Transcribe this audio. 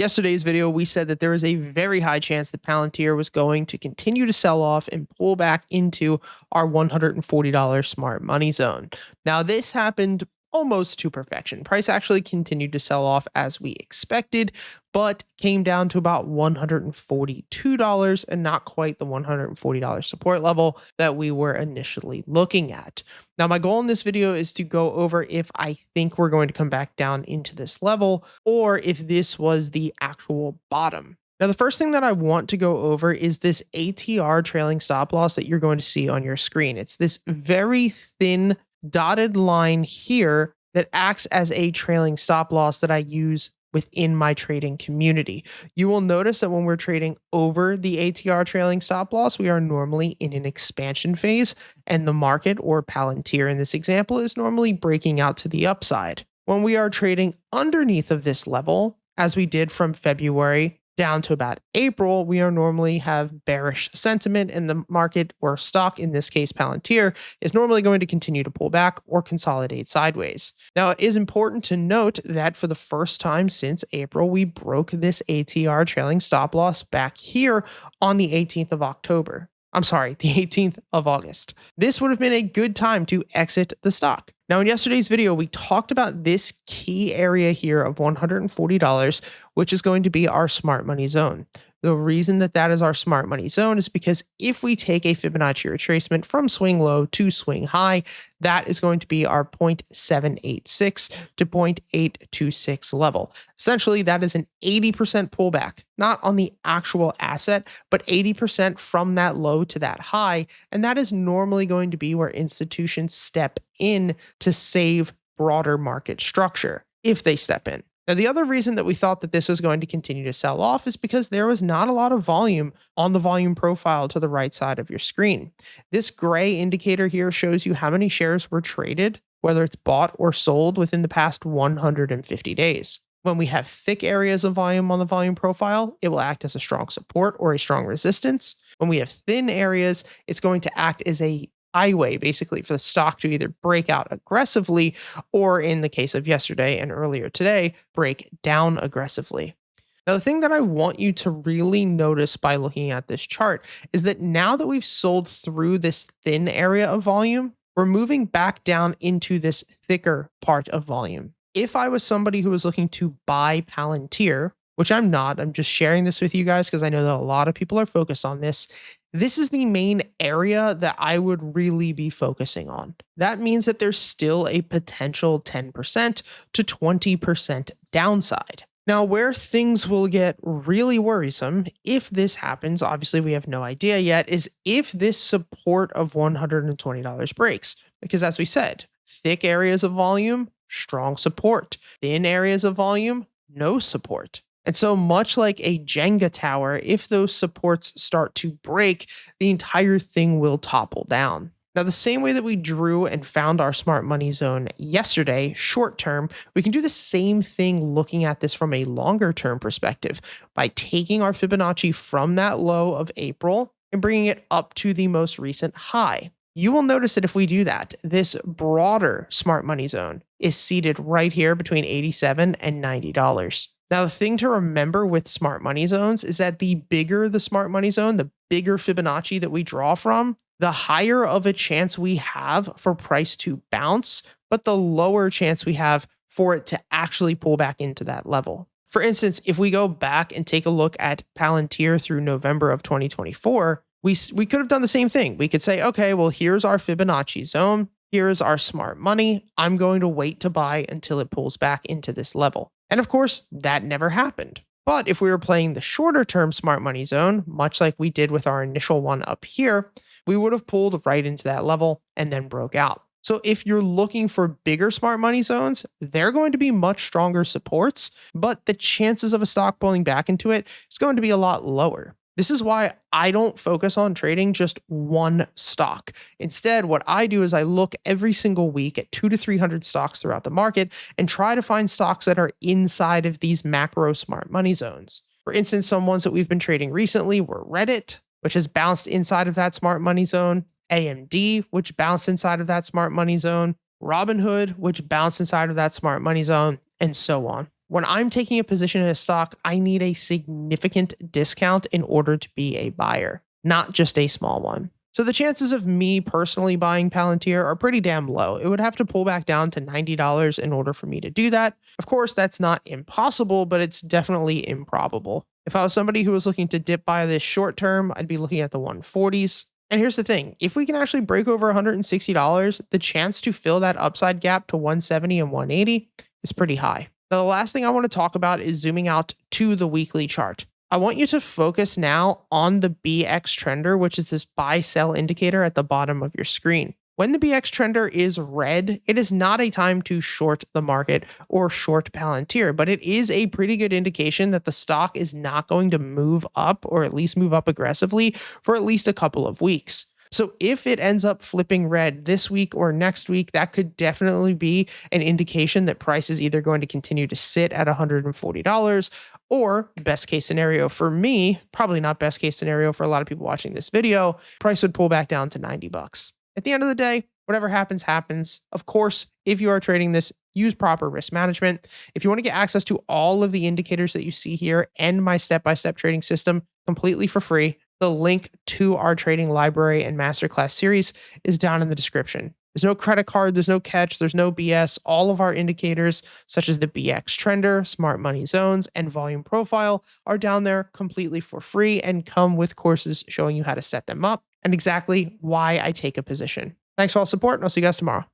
Yesterday's video, we said that there is a very high chance that Palantir was going to continue to sell off and pull back into our $140 smart money zone. Now, this happened almost to perfection. Price actually continued to sell off as we expected, but came down to about $142 and not quite the $140 support level that we were initially looking at. Now, my goal in this video is to go over if I think we're going to come back down into this level or if this was the actual bottom. Now, the first thing that I want to go over is this ATR trailing stop loss that you're going to see on your screen. It's this very thin dotted line here that acts as a trailing stop loss that I use within my trading community. You will notice that when we're trading over the ATR trailing stop loss, we are normally in an expansion phase, and the market, or Palantir in this example, is normally breaking out to the upside. When we are trading underneath of this level, as we did from February down to about April, we are normally have bearish sentiment, and the market, or stock, in this case Palantir, is normally going to continue to pull back or consolidate sideways. Now, it is important to note that for the first time since April, we broke this ATR trailing stop loss back here on the 18th of October. I'm sorry, the 18th of August. This would have been a good time to exit the stock. Now, in yesterday's video, we talked about this key area here of $140, which is going to be our smart money zone. The reason that that is our smart money zone is because if we take a Fibonacci retracement from swing low to swing high, that is going to be our 0.786 to 0.826 level. Essentially, that is an 80% pullback, not on the actual asset, but 80% from that low to that high. And that is normally going to be where institutions step in to save broader market structure, if they step in. Now, the other reason that we thought that this was going to continue to sell off is because there was not a lot of volume on the volume profile to the right side of your screen. This gray indicator here shows you how many shares were traded, whether it's bought or sold within the past 150 days. When we have thick areas of volume on the volume profile, it will act as a strong support or a strong resistance. When we have thin areas, it's going to act as a highway, basically, for the stock to either break out aggressively or, in the case of yesterday and earlier today, break down aggressively. Now, the thing that I want you to really notice by looking at this chart is that now that we've sold through this thin area of volume, we're moving back down into this thicker part of volume. If I was somebody who was looking to buy Palantir, which I'm not, I'm just sharing this with you guys because I know that a lot of people are focused on this. This is the main area that I would really be focusing on. That means that there's still a potential 10% to 20% downside. Now, where things will get really worrisome if this happens, obviously we have no idea yet, is if this support of $120 breaks. Because as we said, thick areas of volume, strong support. Thin areas of volume, no support. And so much like a Jenga tower, if those supports start to break, the entire thing will topple down. Now, the same way that we drew and found our smart money zone yesterday, short term, we can do the same thing looking at this from a longer term perspective by taking our Fibonacci from that low of April and bringing it up to the most recent high. You will notice that if we do that, this broader smart money zone is seated right here between $87 and $90. Now, the thing to remember with smart money zones is that the bigger the smart money zone, the bigger Fibonacci that we draw from, the higher of a chance we have for price to bounce, but the lower chance we have for it to actually pull back into that level. For instance, if we go back and take a look at Palantir through November of 2024, we could have done the same thing. We could say, okay, well, here's our Fibonacci zone. Here's our smart money. I'm going to wait to buy until it pulls back into this level. And of course, that never happened. But if we were playing the shorter term smart money zone, much like we did with our initial one up here, we would have pulled right into that level and then broke out. So if you're looking for bigger smart money zones, they're going to be much stronger supports, but the chances of a stock pulling back into it is going to be a lot lower. This is why I don't focus on trading just one stock. Instead, what I do is I look every single week at 200 to 300 stocks throughout the market and try to find stocks that are inside of these macro smart money zones. For instance, some ones that we've been trading recently were Reddit, which has bounced inside of that smart money zone, AMD, which bounced inside of that smart money zone, Robinhood, which bounced inside of that smart money zone, and so on. When I'm taking a position in a stock, I need a significant discount in order to be a buyer, not just a small one. So the chances of me personally buying Palantir are pretty damn low. It would have to pull back down to $90 in order for me to do that. Of course, that's not impossible, but it's definitely improbable. If I was somebody who was looking to dip buy this short term, I'd be looking at the 140s. And here's the thing, if we can actually break over $160, the chance to fill that upside gap to 170 and 180 is pretty high. Now, the last thing I want to talk about is zooming out to the weekly chart. I want you to focus now on the BX trender, which is this buy sell indicator at the bottom of your screen. When the BX trender is red, it is not a time to short the market or short Palantir, but it is a pretty good indication that the stock is not going to move up, or at least move up aggressively, for at least a couple of weeks. So if it ends up flipping red this week or next week, that could definitely be an indication that price is either going to continue to sit at $140, or best case scenario for me, probably not best case scenario for a lot of people watching this video, price would pull back down to $90. At the end of the day, whatever happens, happens. Of course, if you are trading this, use proper risk management. If you want to get access to all of the indicators that you see here and my step-by-step trading system completely for free, the link to our trading library and masterclass series is down in the description. There's no credit card, there's no catch, there's no BS. All of our indicators, such as the BX trender, smart money zones, and volume profile, are down there completely for free and come with courses showing you how to set them up and exactly why I take a position. Thanks for all the support, and I'll see you guys tomorrow.